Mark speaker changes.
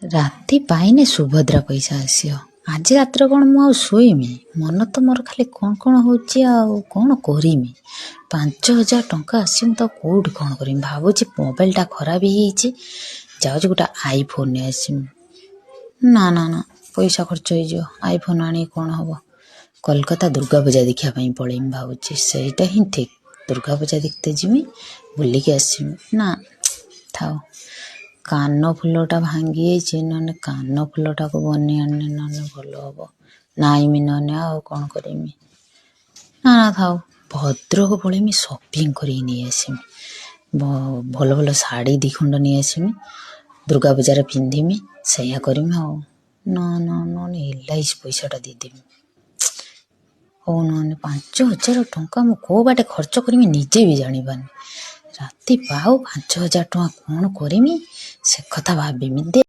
Speaker 1: ରାତି ପାଇନେ ସୁଭଦ୍ରା ପଇସା ଆସିବ। ଆଜି ରାତିରେ କ'ଣ ମୁଁ ଆଉ ଶୋଇମି? ମନ ତ ମୋର ଖାଲି କ'ଣ ହେଉଛି ଆଉ କ'ଣ କରିମି। 5,000 ଟଙ୍କା ଆସିବ, ମୁଁ ତ କେଉଁଠି କ'ଣ କରିମି ଭାବୁଛି। ମୋବାଇଲଟା ଖରାପ ହେଇଯାଇଛି, ଯାଉଛି ଗୋଟେ ଆଇଫୋନ୍ ନେଇ ଆସିମି। ନା ପଇସା ଖର୍ଚ୍ଚ ହେଇଯିବ। ଆଇଫୋନ୍ ଆଣିକି କ'ଣ ହେବ? କୋଲକାତା ଦୁର୍ଗା ପୂଜା ଦେଖିବା ପାଇଁ ପଳେଇମି ଭାବୁଛି। ସେଇଟା ହିଁ ଠିକ୍। ଦୁର୍ଗା ପୂଜା ଦେଖତେ ଯିମି, ବୁଲିକି ଆସିମି। ନା ଥାଉ, କାନ ଫୁଲଟା ଭାଙ୍ଗି ଯାଇଛି, ନହେଲେ କାନ ଫୁଲଟାକୁ ବନେଇ ଆଣିଲେ ନହେଲେ ଭଲ ହେବ। ନାଇଁମି ନହେଲେ ଆଉ କ'ଣ କରିମି। ନା ଥାଉ, ଭଦ୍ରକ ପଳେଇମି, ସପିଂ କରିକି ନେଇ ଆସିମି। ଭଲ ଭଲ ଶାଢ଼ୀ 2 ଖଣ୍ଡ ନେଇ ଆସିମି, ଦୁର୍ଗା ପୂଜାରେ ପିନ୍ଧିମି। ସେଇଆ କରିମି ଆଉ। ନହେଲେ LIC ପଇସାଟା ଦେଇଦେମି। ହଉ, ନହେଲେ 5,000 ଟଙ୍କା ମୁଁ କେଉଁ ବାଟେ ଖର୍ଚ୍ଚ କରିମି ନିଜେ ବି ଜାଣିପାରୁନି। ରାତି ପାଉ 5,000 ଟଙ୍କା କ'ଣ କରିମି ସେ କଥା ଭାବିମି।